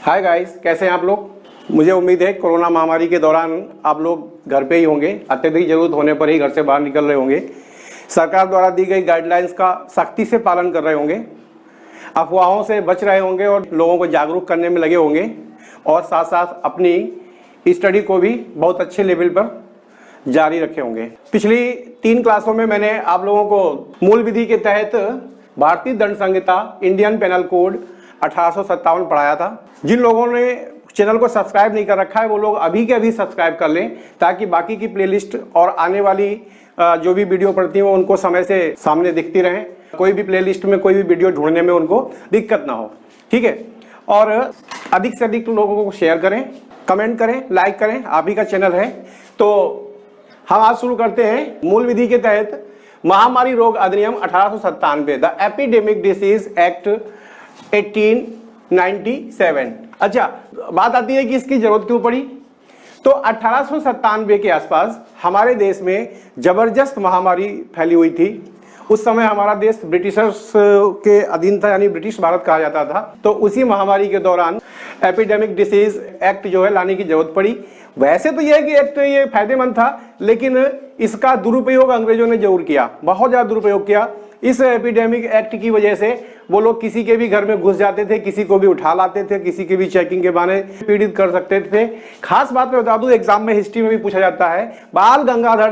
Hi guys, कैसे हैं आप लोग। मुझे उम्मीद है कोरोना महामारी के दौरान आप लोग घर पे ही होंगे, अत्यधिक जरूरत होने पर ही घर से बाहर निकल रहे होंगे, सरकार द्वारा दी गई गाइडलाइंस का सख्ती से पालन कर रहे होंगे, अफवाहों से बच रहे होंगे और लोगों को जागरूक करने में लगे होंगे और साथ साथ अपनी स्टडी को भी बहुत अच्छे लेवल पर जारी रखे होंगे। पिछली 3 क्लासों में मैंने आप लोगों को मूल विधि के तहत भारतीय दंड संहिता इंडियन पेनल कोड 1857 पढ़ाया था। जिन लोगों ने चैनल को सब्सक्राइब नहीं कर रखा है वो लोग अभी के अभी सब्सक्राइब कर लें ताकि बाकी की प्लेलिस्ट और आने वाली जो भी वीडियो पड़ती है वो उनको समय से सामने दिखती रहे, कोई भी प्लेलिस्ट में कोई भी वीडियो ढूंढने में उनको दिक्कत ना हो। ठीक है, और अधिक से अधिक लोगों को शेयर करें, कमेंट करें, लाइक करें, आप ही का चैनल है। तो हम आज शुरू करते हैं मूल विधि के तहत महामारी रोग अधिनियम 1897, द एपिडेमिक डिसीज एक्ट 1897। अच्छा, बात आती है कि इसकी जरूरत क्यों पड़ी। तो 1897 के आसपास हमारे देश में जबरदस्त महामारी फैली हुई थी। उस समय हमारा देश ब्रिटिशर्स के अधीन था, यानी ब्रिटिश भारत कहा जाता था। तो उसी महामारी के दौरान एपिडेमिक डिसीज एक्ट जो है लाने की जरूरत पड़ी। वैसे तो यह है कि एक्ट ये फायदेमंद था, लेकिन इसका दुरुपयोग अंग्रेजों ने जरूर किया, बहुत ज्यादा दुरुपयोग किया। इस एपिडेमिक एक्ट की वजह से वो लोग किसी के भी घर में घुस जाते थे, किसी को भी उठा लाते थे, किसी के भी चेकिंग के बहाने पीड़ित कर सकते थे। खास बात मैं बता दूं, एग्जाम में हिस्ट्री में भी पूछा जाता है, बाल गंगाधर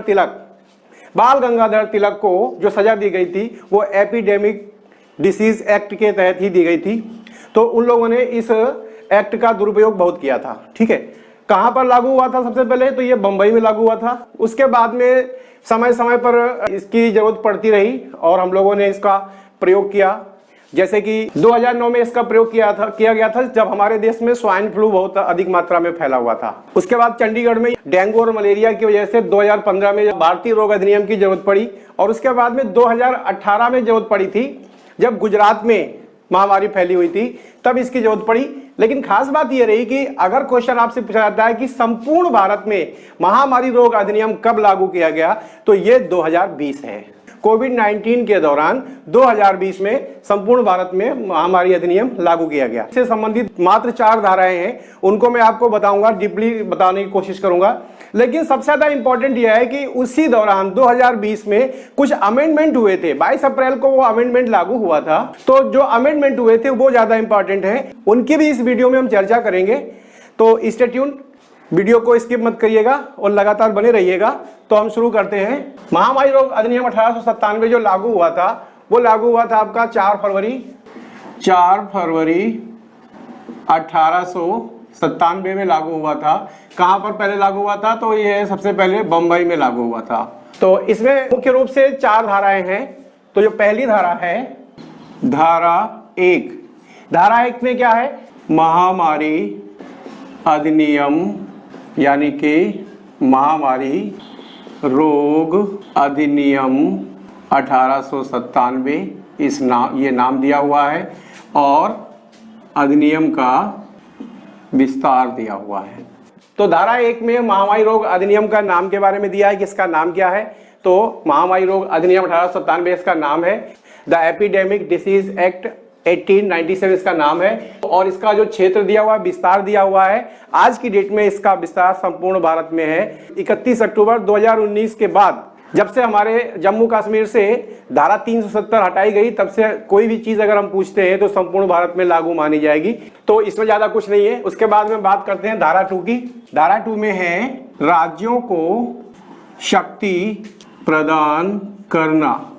तिलक को जो सजा दी गई थी वो एपिडेमिक डिसीज एक्ट के तहत ही दी गई थी। तो उन लोगों ने इस एक्ट का दुरुपयोग बहुत किया था। ठीक है, कहां पर लागू हुआ था सबसे पहले, तो ये बंबई में लागू हुआ था। उसके बाद में समय समय पर इसकी जरूरत पड़ती रही और हम लोगों ने इसका प्रयोग किया। जैसे कि 2009 में इसका प्रयोग किया गया था जब हमारे देश में स्वाइन फ्लू बहुत अधिक मात्रा में फैला हुआ था। उसके बाद चंडीगढ़ में डेंगू और मलेरिया की वजह से 2015 में भारतीय रोग अधिनियम की जरूरत पड़ी और उसके बाद में 2018 में जरूरत पड़ी थी जब गुजरात में महामारी फैली हुई थी, तब इसकी जरूरत पड़ी। लेकिन खास बात यह रही कि अगर क्वेश्चन आपसे पूछा जाता है कि संपूर्ण भारत में महामारी रोग अधिनियम कब लागू किया गया, तो यह 2020 है। कोविड-19 के दौरान 2020 में संपूर्ण भारत में महामारी अधिनियम लागू किया गया। इससे संबंधित मात्र 4 धाराएं हैं, उनको मैं आपको बताऊंगा, डीपली बताने की कोशिश करूंगा। लेकिन सबसे ज्यादा इंपॉर्टेंट यह है कि उसी दौरान 2020 में कुछ अमेंडमेंट हुए थे। 22 अप्रैल को वो अमेंडमेंट लागू हुआ था। तो जो अमेंडमेंट हुए थे वो ज्यादा इंपॉर्टेंट है, उनकी भी इस वीडियो में हम चर्चा करेंगे। तो स्टे ट्यून्ड, वीडियो को स्किप मत करिएगा और लगातार बने रहिएगा। तो हम शुरू करते हैं। महामारी रोग अधिनियम 1897 जो लागू हुआ था वो लागू हुआ था आपका 4 फरवरी 1897 में लागू हुआ था। कहां पर पहले लागू हुआ था, तो ये सबसे पहले बंबई में लागू हुआ था। तो इसमें मुख्य रूप से 4 धाराएं हैं। तो जो पहली धारा है धारा 1, धारा 1 में क्या है, महामारी अधिनियम यानी कि महामारी रोग अधिनियम 1897 ये नाम दिया हुआ है और अधिनियम का विस्तार दिया हुआ है। तो धारा 1 में महामारी रोग अधिनियम का नाम के बारे में दिया है कि इसका नाम क्या है। तो महामारी रोग अधिनियम 1897 इसका नाम है, द एपिडेमिक डिसीज एक्ट 1897 इसका नाम है और इसका जो क्षेत्र दिया हुआ है, विस्तार दिया हुआ है, आज की डेट में इसका विस्तार संपूर्ण भारत में है। 31 अक्टूबर 2019 के बाद जब से हमारे जम्मू कश्मीर से धारा 370 हटाई गई, तब से कोई भी चीज अगर हम पूछते हैं तो संपूर्ण भारत में लागू मानी जाएगी। तो इसमें ज्यादा कुछ नहीं है। उसके बाद में बात करते हैं धारा 2 की। धारा 2 में है राज्यों को शक्ति प्रदान करना।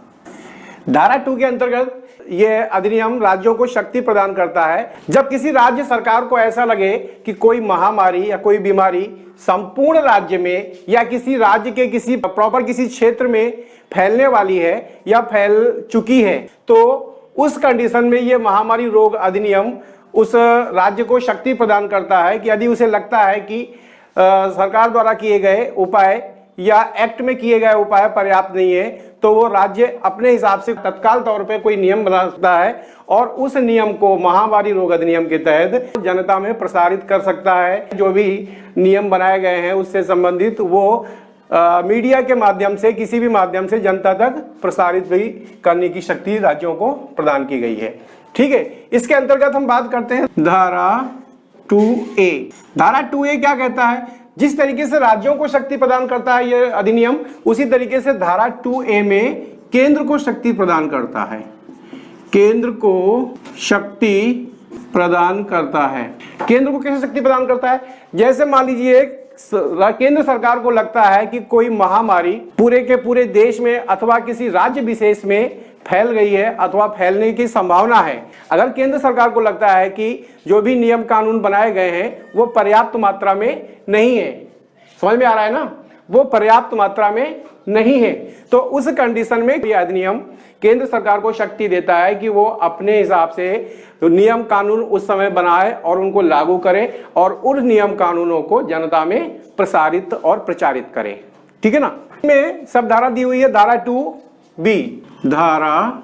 धारा 2 के अंतर्गत ये अधिनियम राज्यों को शक्ति प्रदान करता है जब किसी राज्य सरकार को ऐसा लगे कि कोई महामारी या कोई बीमारी संपूर्ण राज्य में या किसी राज्य के किसी क्षेत्र में फैलने वाली है या फैल चुकी है, तो उस कंडीशन में ये महामारी रोग अधिनियम उस राज्य को शक्ति प्रदान करता है कि यदि उसे लगता है कि सरकार द्वारा किए गए उपाय या एक्ट में किए गए उपाय पर्याप्त नहीं है, तो वो राज्य अपने हिसाब से तत्काल तौर पे कोई नियम बना सकता है और उस नियम को महामारी रोग अधिनियम के तहत जनता में प्रसारित कर सकता है। जो भी नियम बनाए गए हैं उससे संबंधित वो मीडिया के माध्यम से, किसी भी माध्यम से जनता तक प्रसारित भी करने की शक्ति राज्यों को प्रदान की गई है। ठीक है, इसके अंतर्गत हम बात करते हैं धारा 2A। धारा 2A क्या कहता है? जिस तरीके से राज्यों को शक्ति प्रदान करता है यह अधिनियम, उसी तरीके से धारा 2A में केंद्र को शक्ति प्रदान करता है। केंद्र को शक्ति प्रदान करता है। केंद्र को कैसे शक्ति प्रदान करता है? जैसे मान लीजिए केंद्र सरकार को लगता है कि कोई महामारी पूरे के पूरे देश में अथवा किसी राज्य विशेष में फैल गई है अथवा फैलने की संभावना है। अगर केंद्र सरकार को लगता है कि जो भी नियम कानून बनाए गए हैं वो पर्याप्त मात्रा में नहीं है, समझ में आ रहा है ना, वो पर्याप्त मात्रा में नहीं है, तो उस कंडीशन में यह अधिनियम केंद्र सरकार को शक्ति देता है कि वो अपने हिसाब से नियम कानून उस समय बनाए और उनको लागू करे और उन नियम कानूनों को जनता में प्रसारित और प्रचारित करे। ठीक है ना। में सब धारा दी हुई है। धारा 2B, धारा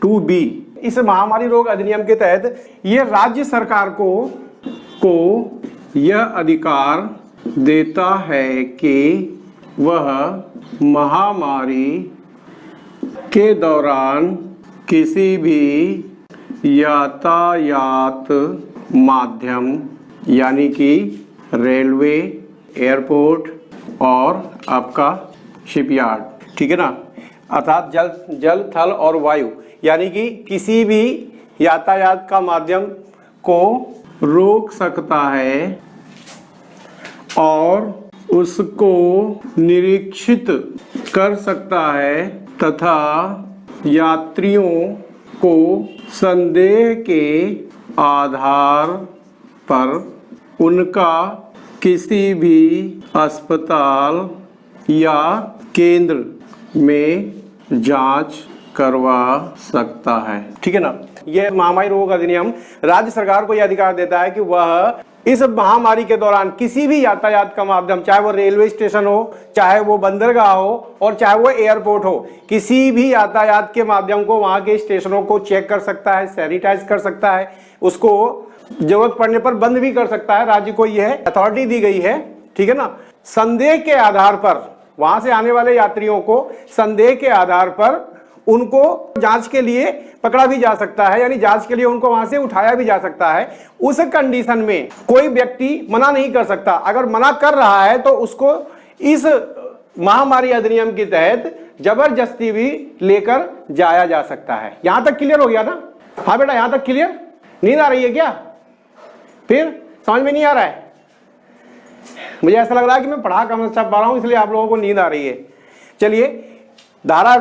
2B इस महामारी रोग अधिनियम के तहत यह राज्य सरकार को यह अधिकार देता है कि वह महामारी के दौरान किसी भी यातायात माध्यम यानी कि रेलवे, एयरपोर्ट और आपका शिपयार्ड, ठीक है ना, अर्थात जल थल और वायु, यानी कि किसी भी यातायात का माध्यम को रोक सकता है और उसको निरीक्षित कर सकता है तथा यात्रियों को संदेह के आधार पर उनका किसी भी अस्पताल या केंद्र में जांच करवा सकता है। ठीक है ना। यह महामारी रोग अधिनियम राज्य सरकार को यह अधिकार देता है कि वह इस महामारी के दौरान किसी भी यातायात का माध्यम, चाहे वो रेलवे स्टेशन हो, चाहे वो बंदरगाह हो और चाहे वो एयरपोर्ट हो, किसी भी यातायात के माध्यम को वहां के स्टेशनों को चेक कर सकता है, सैनिटाइज कर सकता है, उसको जरूरत पड़ने पर बंद भी कर सकता है। राज्य को यह अथॉरिटी दी गई है। ठीक है ना। संदेह के आधार पर वहां से आने वाले यात्रियों को संदेह के आधार पर उनको जांच के लिए पकड़ा भी जा सकता है, यानी जांच के लिए उनको वहां से उठाया भी जा सकता है। उस कंडीशन में कोई व्यक्ति मना नहीं कर सकता। अगर मना कर रहा है तो उसको इस महामारी अधिनियम के तहत जबरदस्ती भी लेकर जाया जा सकता है। यहां तक क्लियर हो गया ना? हाँ बेटा, यहां तक क्लियर? नींद आ रही है क्या? फिर समझ में नहीं आ रहा है? मुझे ऐसा लग रहा है कि मैं पढ़ा कम अच्छा पा रहा हूं, इसलिए आप लोगों को नींद आ रही है। चलिए, धारा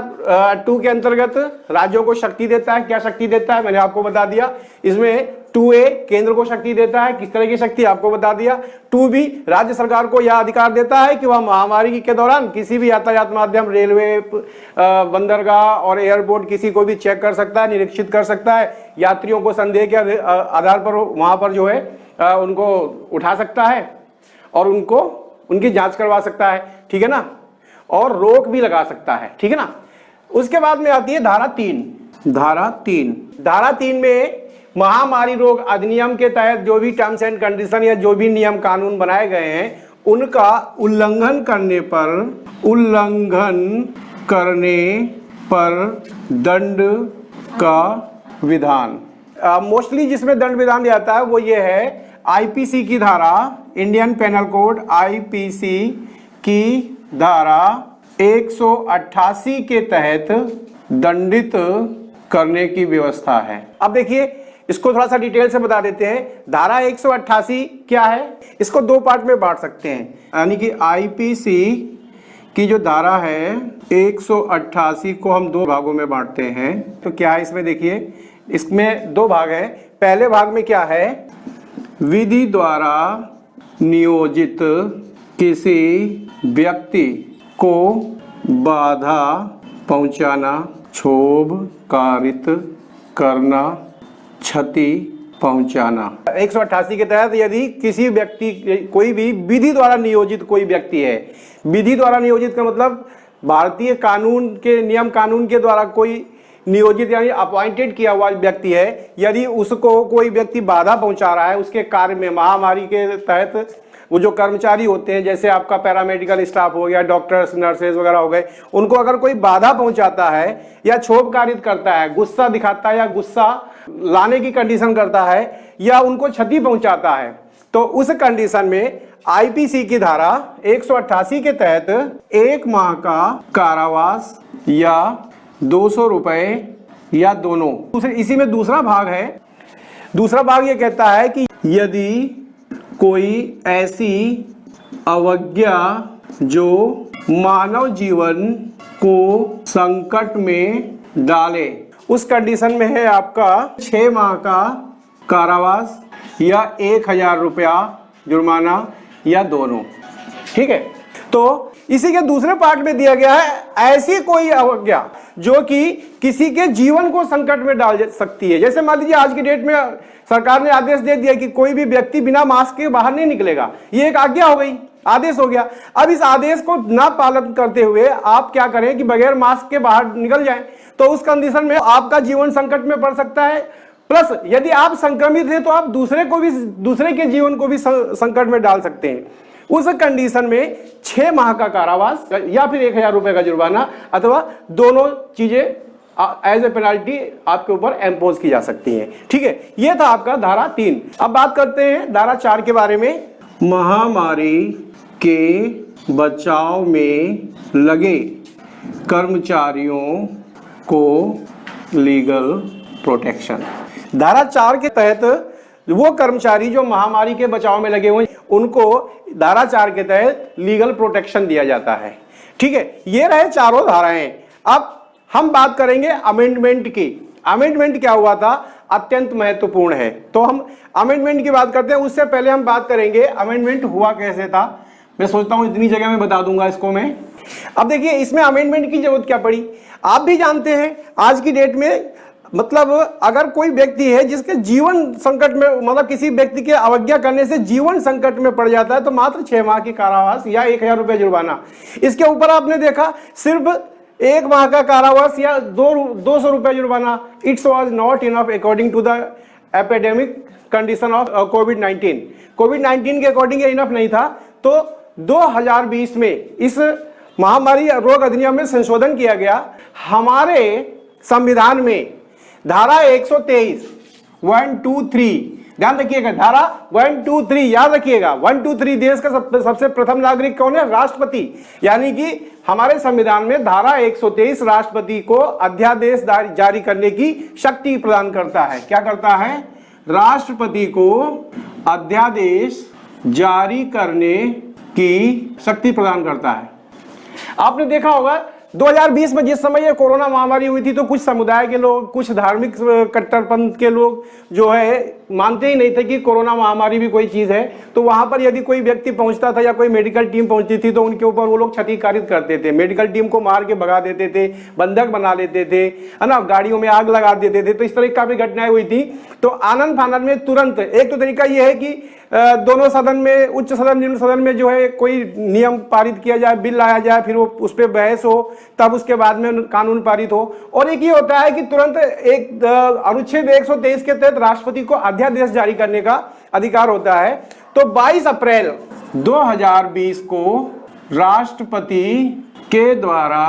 2 के अंतर्गत राज्यों को शक्ति देता है। क्या शक्ति देता है? मैंने आपको बता दिया। इसमें 2A केंद्र को शक्ति देता है। किस तरह की शक्ति आपको बता दिया। 2B राज्य सरकार को यह अधिकार देता है कि वह महामारी के दौरान किसी भी यातायात माध्यम, रेलवे, बंदरगाह और एयरपोर्ट किसी को भी चेक कर सकता है, निरीक्षित कर सकता है, यात्रियों को संदेह के आधार पर वहां पर जो है उनको उठा सकता है और उनको उनकी जांच करवा सकता है। ठीक है ना। और रोक भी लगा सकता है। ठीक है ना। उसके बाद में आती है धारा 3। धारा 3 में महामारी रोग अधिनियम के तहत जो भी टर्म्स एंड कंडीशन या जो भी नियम कानून बनाए गए हैं उनका उल्लंघन करने पर दंड का विधान। मोस्टली जिसमें दंड विधान आता है वो ये है आईपीसी की धारा, इंडियन पेनल कोड आईपीसी की धारा 188 के तहत दंडित करने की व्यवस्था है। अब देखिए, इसको थोड़ा सा डिटेल से बता देते हैं। धारा 188 क्या है? इसको 2 पार्ट में बांट सकते हैं, यानी कि आईपीसी की जो धारा है 188 को हम 2 भागों में बांटते हैं। तो क्या है इसमें? देखिए, इसमें 2 भाग है। पहले भाग में क्या है? विधि द्वारा नियोजित किसी व्यक्ति को बाधा पहुंचाना, क्षोभ कारित करना, क्षति पहुंचाना। 188 के तहत यदि किसी व्यक्ति, कोई भी विधि द्वारा नियोजित कोई व्यक्ति है, विधि द्वारा नियोजित का मतलब भारतीय कानून के नियम कानून के द्वारा कोई नियोजित यानी अपॉइंटेड किया हुआ व्यक्ति है, यदि उसको कोई व्यक्ति बाधा पहुंचा रहा है उसके कार्य में, महामारी के तहत वो जो कर्मचारी होते हैं, जैसे आपका पैरामेडिकल स्टाफ हो गया, डॉक्टर्स नर्सेज वगैरह हो गए, उनको अगर कोई बाधा पहुंचाता है या क्षोभ कारित करता है, गुस्सा दिखाता है या गुस्सा लाने की कंडीशन करता है या उनको क्षति पहुंचाता है, तो उस कंडीशन में आईपीसी की धारा 188 के तहत 1 माह का कारावास या 200 रुपए या दोनों। इसी में दूसरा भाग है, दूसरा भाग ये कहता है कि यदि कोई ऐसी अवज्ञा जो मानव जीवन को संकट में डाले, उस कंडीशन में है आपका 6 माह का कारावास या 1000 रुपया जुर्माना या दोनों। ठीक है, तो इसी के दूसरे पार्ट में दिया गया है ऐसी कोई अवज्ञा जो कि किसी के जीवन को संकट में डाल सकती है। जैसे मान लीजिए आज की डेट में सरकार ने आदेश दे दिया कि कोई भी व्यक्ति बिना मास्क के बाहर नहीं निकलेगा, ये एक आज्ञा हो गई, आदेश हो गया। अब इस आदेश को ना पालन करते हुए आप क्या करें कि बगैर मास्क के बाहर निकल जाएं, तो उस कंडीशन में आपका जीवन संकट में पड़ सकता है। प्लस यदि आप संक्रमित हैं तो आप दूसरे के जीवन को भी संकट में डाल सकते हैं। उस कंडीशन में 6 माह का कारावास या फिर 1000 रुपए का जुर्माना अथवा दोनों चीजें एज ए पेनाल्टी आपके ऊपर इम्पोज की जा सकती हैं। ठीक है, यह था आपका धारा 3। अब बात करते हैं धारा 4 के बारे में। महामारी के बचाव में लगे कर्मचारियों को लीगल प्रोटेक्शन। धारा 4 के तहत वो कर्मचारी जो महामारी के बचाव में लगे हुए उनको धारा 4 के तहत लीगल प्रोटेक्शन दिया जाता है। ठीक है, ये रहे चारों धाराएं। अब हम बात करेंगे अमेंडमेंट की। अमेंडमेंट क्या हुआ था, अत्यंत महत्वपूर्ण है, तो हम अमेंडमेंट की बात करते हैं। उससे पहले हम बात करेंगे अमेंडमेंट हुआ कैसे था। मैं सोचता हूं इतनी जगह में बता दूंगा इसको मैं। अब देखिए इसमें अमेंडमेंट की जरूरत क्या पड़ी, आप भी जानते हैं आज की डेट में, मतलब अगर कोई व्यक्ति है जिसके जीवन संकट में, मतलब किसी व्यक्ति के अवज्ञा करने से जीवन संकट में पड़ जाता है, तो मात्र 6 माह की कारावास या 1000 रुपये जुर्माना। इसके ऊपर आपने देखा सिर्फ 1 माह का कारावास या 200 रुपये जुर्माना। It's was not enough according to the epidemic condition of कोविड-19। कोविड-19 के अकॉर्डिंग ये इनफ नहीं था, तो 2020 में इस महामारी रोग अधिनियम में संशोधन किया गया। हमारे संविधान में धारा 123 1, 2, 3 ध्यान रखिएगा, धारा 1, 2, 3 याद रखिएगा। 1, 2, 3 देश का सबसे प्रथम नागरिक कौन है, राष्ट्रपति। यानी कि हमारे संविधान में धारा 123 राष्ट्रपति को अध्यादेश जारी करने की शक्ति प्रदान करता है। क्या करता है, राष्ट्रपति को अध्यादेश जारी करने की शक्ति प्रदान करता है। आपने देखा होगा 2020 में जिस समय ये कोरोना महामारी हुई थी, तो कुछ समुदाय के लोग, कुछ धार्मिक कट्टरपंथ के लोग जो है मानते ही नहीं थे कि कोरोना महामारी भी कोई चीज है। तो वहां पर यदि कोई व्यक्ति पहुंचता था या कोई मेडिकल टीम पहुंचती थी तो उनके ऊपर वो लोग क्षति कारित करते थे, मेडिकल टीम को मार के भगा देते थे, बंधक बना लेते थे, है ना, गाड़ियों में आग लगा देते थे। तो इस तरह की काफी घटनाएं हुई थी। तो आनंद फानंद में तुरंत एक तो तरीका यह है कि दोनों सदन में, उच्च सदन निम्न सदन में जो है कोई नियम पारित किया जाए, बिल लाया जाए, फिर वो उस पर बहस हो, तब उसके बाद में कानून पारित हो। और एक ये होता है कि तुरंत एक अनुच्छेद 123 के तहत राष्ट्रपति को अध्यादेश जारी करने का अधिकार होता है। तो 22 अप्रैल 2020 को राष्ट्रपति के द्वारा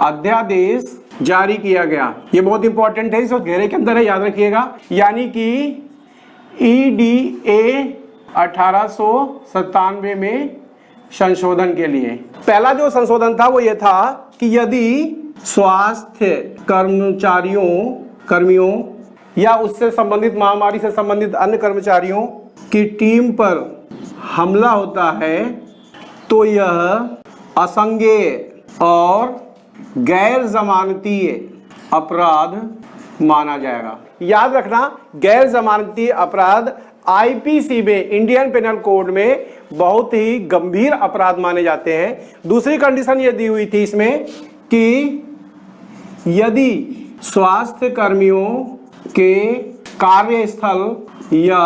अध्यादेश जारी किया गया। ये बहुत इंपॉर्टेंट है, इसको घेरे के अंदर है, याद रखिएगा। यानी कि EDA 1897 में संशोधन के लिए पहला जो संशोधन था वो ये था कि यदि स्वास्थ्य कर्मियों या उससे संबंधित, महामारी से संबंधित अन्य कर्मचारियों की टीम पर हमला होता है तो यह असंज्ञेय और गैर जमानती अपराध माना जाएगा। याद रखना, गैर जमानती अपराध आईपीसी में, इंडियन पेनल कोड में बहुत ही गंभीर अपराध माने जाते हैं। दूसरी कंडीशन ये दी हुई थी इसमें कि यदि स्वास्थ्य कर्मियों के कार्यस्थल या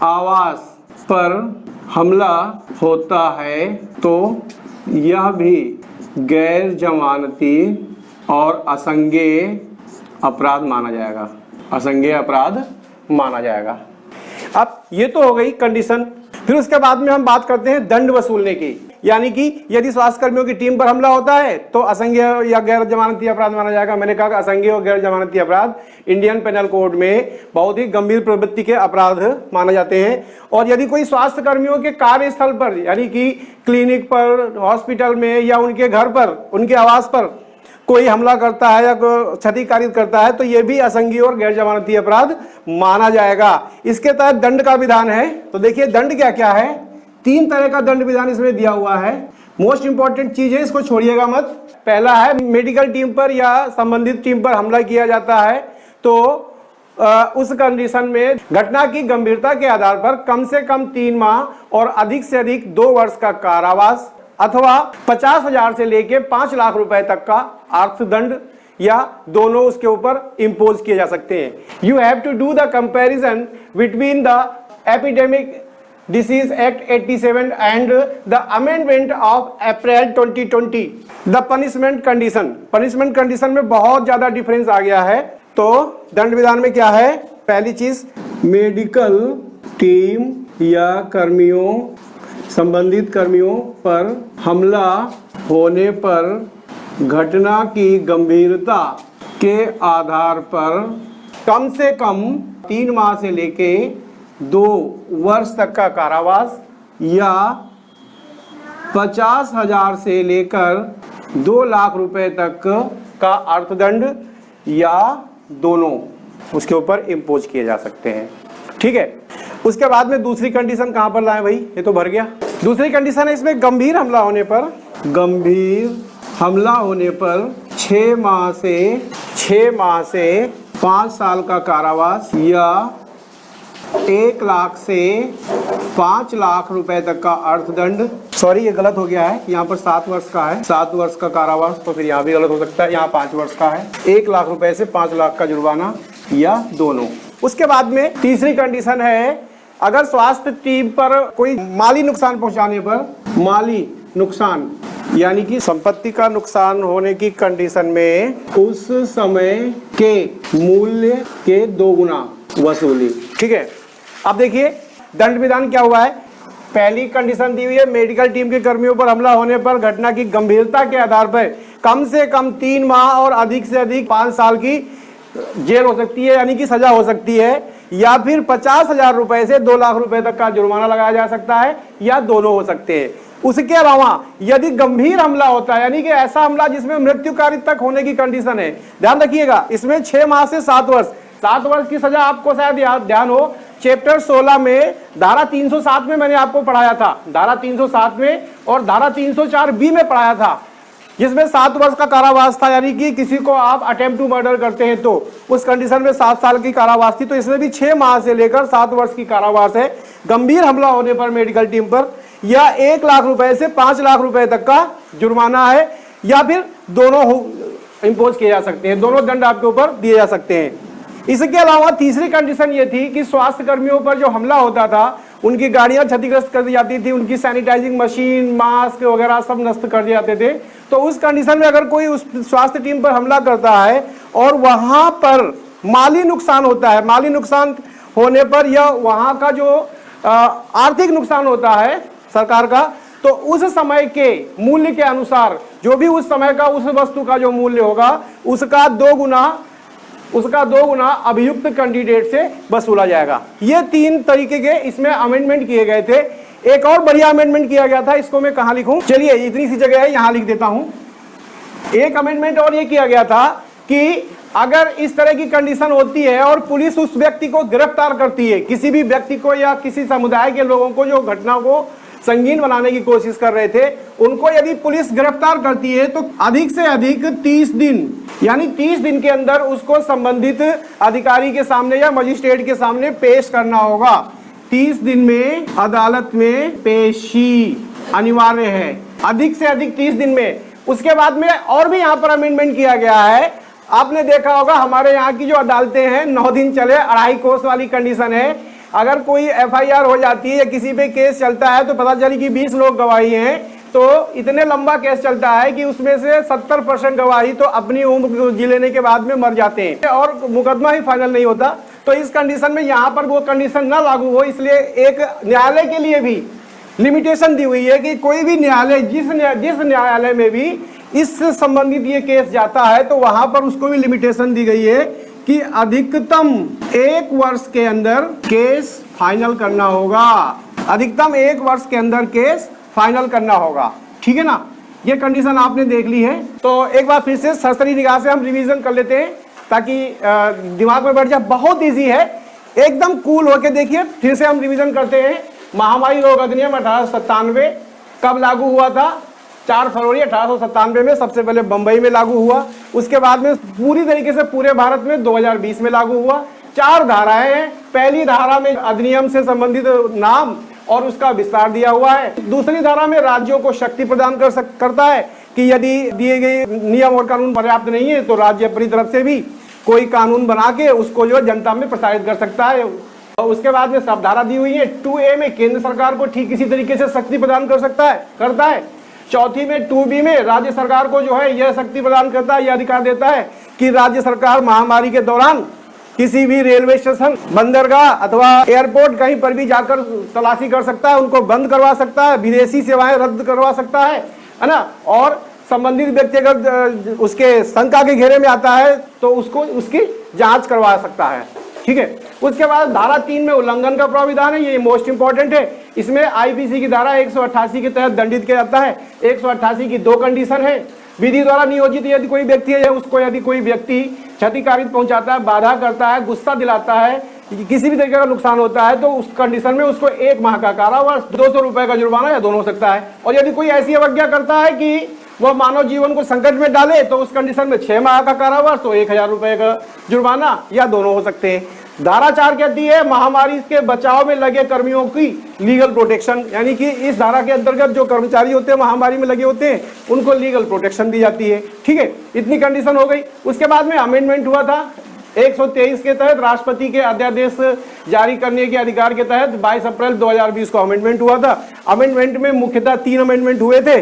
आवास पर हमला होता है तो यह भी गैर जमानती और असंज्ञेय अपराध माना जाएगा, असंज्ञेय अपराध माना जाएगा। अब ये तो हो गई कंडीशन। फिर उसके बाद में हम बात करते हैं दंड वसूलने की, यानी कि यदि स्वास्थ्य कर्मियों की टीम पर हमला होता है तो असंज्ञेय या गैर जमानती अपराध माना जाएगा। मैंने कहा कि असंज्ञेय और गैर जमानती अपराध इंडियन पेनल कोड में बहुत ही गंभीर प्रवृत्ति के अपराध माने जाते हैं। और यदि कोई स्वास्थ्य कर्मियों के कार्यस्थल पर, यानी कि क्लिनिक पर, हॉस्पिटल में या उनके घर पर, उनके आवास पर कोई हमला करता है या क्षति कारित करता है तो यह भी असंज्ञेय और गैर जमानती अपराध माना जाएगा। इसके तहत दंड का विधान है। तो देखिए दंड क्या क्या है, 3 तरह का दंड विधान इसमें दिया हुआ है। मोस्ट इंपॉर्टेंट चीज है, इसको छोड़िएगा मत। पहला है मेडिकल टीम पर या संबंधित टीम पर हमला किया जाता है तो उस कंडीशन में घटना की गंभीरता के आधार पर कम से कम 3 माह और अधिक से अधिक 2 वर्ष का कारावास अथवा 50,000 से लेके 5 लाख रुपए तक का अर्थदंड या दोनों उसके ऊपर इम्पोज किए जा सकते हैं। You have to do the comparison between the epidemic disease act 87 and the amendment of April 2020। The punishment condition में बहुत ज्यादा डिफरेंस आ गया है। तो दंड विधान में क्या है, पहली चीज मेडिकल टीम या संबंधित कर्मियों पर हमला होने पर घटना की गंभीरता के आधार पर कम से कम 3 माह से लेके 2 वर्ष तक का कारावास या 50,000 से लेकर 2 लाख रुपए तक का अर्थदंड या दोनों उसके ऊपर इम्पोज किए जा सकते हैं। ठीक है। उसके बाद में दूसरी कंडीशन कहां पर लाए भाई, ये तो भर गया। दूसरी कंडीशन है इसमें गंभीर हमला होने पर 6 माह से 5 साल का कारावास या 1 लाख से 5 लाख रुपए तक का अर्थदंड। सॉरी ये गलत हो गया है, यहाँ पर 7 वर्ष का है, 7 वर्ष का कारावास, तो फिर यहाँ भी गलत हो सकता है, यहाँ 5 वर्ष का है। 1 लाख रुपए से 5 लाख का जुर्माना या दोनों। उसके बाद में तीसरी कंडीशन है, अगर स्वास्थ्य टीम पर कोई माली नुकसान पहुंचाने पर, माली नुकसान यानी कि संपत्ति का नुकसान होने की कंडीशन में उस समय के मूल्य के 2 गुना वसूली। ठीक है। अब देखिए दंड विधान क्या हुआ है। पहली कंडीशन दी हुई है, मेडिकल टीम के कर्मियों पर हमला होने पर घटना की गंभीरता के आधार पर कम से कम 3 माह और अधिक से अधिक 5 साल की जेल हो सकती है, यानी कि सजा हो सकती है, या फिर 50,000 रुपए से 2 लाख रुपए तक का जुर्माना लगाया जा सकता है, या दोनों हो सकते हैं। उसके अलावा यदि गंभीर हमला होता है, यानी कि ऐसा हमला जिसमें मृत्युकारी तक होने की कंडीशन है, ध्यान रखिएगा, इसमें 6 माह से 7 वर्ष, 7 वर्ष की सजा आपको शायद ध्यान हो, चैप्टर 16 में धारा 307 में मैंने आपको पढ़ाया था, धारा 307 में और धारा 304B में पढ़ाया था, जिसमें 7 वर्ष का कारावास था, यानी कि किसी को आप अटेम्प्ट टू मर्डर करते हैं तो उस कंडीशन में 7 साल की कारावास थी। तो इसमें भी 6 माह से लेकर 7 वर्ष की कारावास है गंभीर हमला होने पर मेडिकल टीम पर, या 1 लाख रुपए से 5 लाख रुपए तक का जुर्माना है, या फिर दोनों इंपोज किए जा सकते हैं, दोनों दंड आपके ऊपर दिए जा सकते हैं। इसके अलावा तीसरी कंडीशन ये थी कि स्वास्थ्य कर्मियों पर जो हमला होता था उनकी गाड़ियां क्षतिग्रस्त कर दी जाती थी, उनकी सैनिटाइजिंग मशीन, मास्क वगैरह सब नष्ट कर दिए जाते थे। तो उस कंडीशन में अगर कोई उस स्वास्थ्य टीम पर हमला करता है और वहां पर माली नुकसान होता है, माली नुकसान होने पर या वहां का जो आर्थिक नुकसान होता है सरकार का, तो उस समय के मूल्य के अनुसार जो भी उस समय का उस वस्तु का जो मूल्य होगा उसका 2 गुना अभियुक्त कैंडिडेट से वसूला जाएगा। ये 3 तरीके के इसमें अमेंडमेंट किए गए थे। एक और बढ़िया अमेंडमेंट किया गया था, इसको मैं कहां लिखूं, चलिए इतनी सी जगह है यहां लिख देता हूं। एक अमेंडमेंट और ये किया गया था कि अगर इस तरह की कंडीशन होती है और पुलिस उस व्यक्ति को गिरफ्तार करती है, किसी भी व्यक्ति को या किसी समुदाय के लोगों को जो घटना को संगीन बनाने की कोशिश कर रहे थे, उनको यदि पुलिस गिरफ्तार करती है तो अधिक से अधिक 30 दिन, यानी 30 दिन के अंदर उसको संबंधित अधिकारी के सामने या मजिस्ट्रेट के सामने पेश करना होगा। 30 दिन में अदालत में पेशी अनिवार्य है, अधिक से अधिक 30 दिन में। उसके बाद में और भी यहाँ पर अमेंडमेंट किया गया है। आपने देखा होगा हमारे यहाँ की जो अदालतें हैं 9 दिन चले, 2.5 कोस वाली कंडीशन है। अगर कोई FIR हो जाती है या किसी पे केस चलता है तो पता चली कि 20 लोग गवाही हैं तो इतने लंबा केस चलता है कि उसमें से 70% गवाही तो अपनी उम्र को जी लेने के बाद में मर जाते हैं और मुकदमा ही फाइनल नहीं होता। तो इस कंडीशन में यहाँ पर वो कंडीशन ना लागू हो, इसलिए एक न्यायालय के लिए भी लिमिटेशन दी हुई है कि कोई भी न्यायालय जिस न्यायालय में भी इससे संबंधित ये केस जाता है तो वहां पर उसको भी लिमिटेशन दी गई है कि अधिकतम 1 वर्ष के अंदर केस फाइनल करना होगा। अधिकतम 1 वर्ष के अंदर केस फाइनल करना होगा। ठीक है ना, ये कंडीशन आपने देख ली है। तो एक बार फिर से सरसरी निगाह से हम रिवीजन कर लेते हैं ताकि दिमाग में बैठ जाए। बहुत इजी है, एकदम कूल होके देखिए। फिर से हम रिवीजन करते हैं। महामारी रोग अधिनियम 1897 कब लागू हुआ था? 4 फरवरी 1897 में सबसे पहले बंबई में लागू हुआ। उसके बाद में पूरी तरीके से पूरे भारत में 2020 में लागू हुआ। 4 धाराएं हैं। पहली धारा में अधिनियम से संबंधित नाम और उसका विस्तार दिया हुआ है। दूसरी धारा में राज्यों को शक्ति प्रदान करता है कि यदि दिए गए नियम और कानून पर्याप्त नहीं है तो राज्य अपनी तरफ से भी कोई कानून बना के उसको जो जनता में प्रसारित कर सकता है। और उसके बाद में सब धारा दी हुई है। 2A में केंद्र सरकार को ठीक इसी तरीके से शक्ति प्रदान करता है। चौथी में 2B में राज्य सरकार को जो है यह शक्ति प्रदान करता है, यह अधिकार देता है कि राज्य सरकार महामारी के दौरान किसी भी रेलवे स्टेशन, बंदरगाह अथवा एयरपोर्ट कहीं पर भी जाकर तलाशी कर सकता है, उनको बंद करवा सकता है, विदेशी सेवाएं रद्द करवा सकता है ना। और संबंधित व्यक्ति अगर उसके शंका के घेरे में आता है तो उसको उसकी जांच करवा सकता है। ठीक है। उसके बाद धारा 3 में उल्लंघन का प्रावधान है, ये मोस्ट इंपॉर्टेंट है। इसमें आईपीसी की धारा 188 के तहत दंडित किया जाता है। 188 की 2 कंडीशन है। विधि द्वारा नियोजित यदि कोई व्यक्ति है, उसको यदि कोई व्यक्ति क्षतिकारित पहुंचाता है, बाधा करता है, गुस्सा दिलाता है, किसी भी तरीके का नुकसान होता है तो उस कंडीशन में उसको 1 माह का कारावास, 200 रुपए का जुर्माना या दोनों हो सकता है। और यदि कोई ऐसी अवज्ञा करता है कि वह मानव जीवन को संकट में डाले तो उस कंडीशन में 6 माह का कारावास तो 1000 रुपए का जुर्माना या दोनों हो सकते हैं। धारा 4 कहती है महामारी के बचाव में लगे कर्मियों की लीगल प्रोटेक्शन, यानी कि इस धारा के अंतर्गत जो कर्मचारी होते हैं महामारी में लगे होते हैं उनको लीगल प्रोटेक्शन दी जाती है। ठीक है, इतनी कंडीशन हो गई। उसके बाद में अमेंडमेंट हुआ था 123 के तहत राष्ट्रपति के अध्यादेश जारी करने के अधिकार के तहत 22 अप्रैल 2020 को अमेंडमेंट हुआ था। अमेंडमेंट में मुख्यतः 3 अमेंडमेंट हुए थे,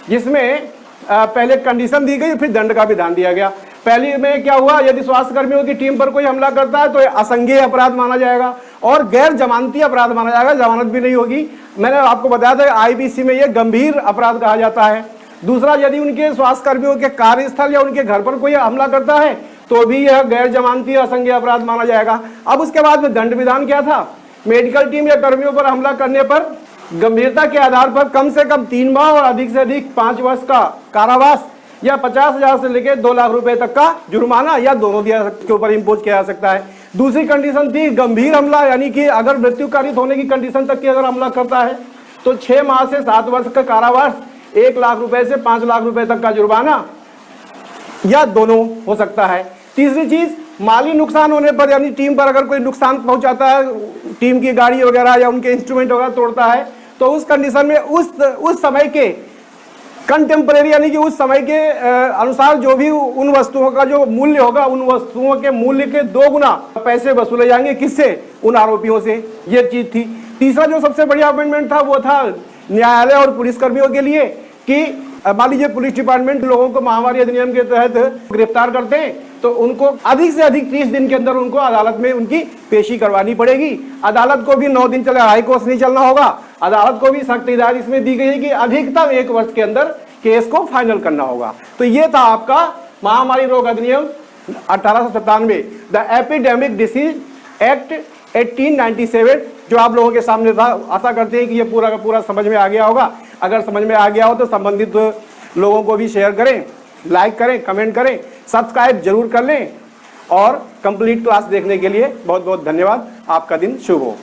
जिसमें पहले कंडीशन दी गई, फिर दंड का विधान दिया गया। पहली में क्या हुआ, यदि स्वास्थ्य कर्मियों की टीम पर कोई हमला करता है तो असंज्ञेय अपराध माना जाएगा और गैर जमानती अपराध माना जाएगा, जमानत भी नहीं होगी। मैंने आपको बताया था आईपीसी में यह गंभीर अपराध कहा जाता है। दूसरा, यदि उनके स्वास्थ्य कर्मियों के कार्यस्थल या उनके घर पर कोई हमला करता है तो भी यह गैर जमानती असंज्ञेय अपराध माना जाएगा। अब उसके बाद में दंड विधान क्या था, मेडिकल टीम या कर्मियों पर हमला करने पर गंभीरता के आधार पर कम से कम 3 माह और अधिक से अधिक 5 वर्ष का कारावास या 50,000 से लेकर 2 लाख रुपए तक का जुर्माना या दोनों के ऊपर इम्पोज किया जा सकता है। दूसरी कंडीशन थी गंभीर हमला, यानी कि अगर मृत्यु कारित होने की कंडीशन तक की अगर हमला करता है तो 6 माह से 7 वर्ष का कारावास, 1 लाख रुपए से 5 लाख रुपए तक का जुर्माना या दोनों हो सकता है। तीसरी चीज, माली नुकसान होने पर, यानी टीम पर अगर कोई नुकसान पहुंचाता है, टीम की गाड़ी वगैरह या उनके इंस्ट्रूमेंट वगैरह तोड़ता है तो उस कंडीशन में उस समय के कंटेम्परेरी, यानी कि उस समय के अनुसार जो भी उन वस्तुओं का जो मूल्य होगा, उन वस्तुओं के मूल्य के 2 गुना पैसे वसूले जाएंगे। किससे? उन आरोपियों से। ये चीज थी। तीसरा जो सबसे बढ़िया अमेंडमेंट था वो था न्यायालय और पुलिस कर्मियों के लिए कि मान लीजिए पुलिस डिपार्टमेंट लोगों को महामारी अधिनियम के तहत गिरफ्तार करते हैं तो उनको अधिक से अधिक 30 दिन के अंदर उनको अदालत में उनकी पेशी करवानी पड़ेगी। अदालत को भी 9 दिन चले, हाई कोर्ट नहीं चलना होगा। अदालत को भी सख्त हिदायत इसमें दी गई है कि अधिकतम 1 वर्ष के अंदर केस को फाइनल करना होगा। तो ये था आपका महामारी रोग अधिनियम 1897, द एपिडेमिक डिसीज एक्ट 1897, जो आप लोगों के सामने था। आशा करते हैं कि ये पूरा का पूरा समझ में आ गया होगा। अगर समझ में आ गया हो तो संबंधित लोगों को भी शेयर करें, लाइक करें, कमेंट करें, सब्सक्राइब जरूर कर लें। और कंप्लीट क्लास देखने के लिए बहुत बहुत धन्यवाद। आपका दिन शुभ हो।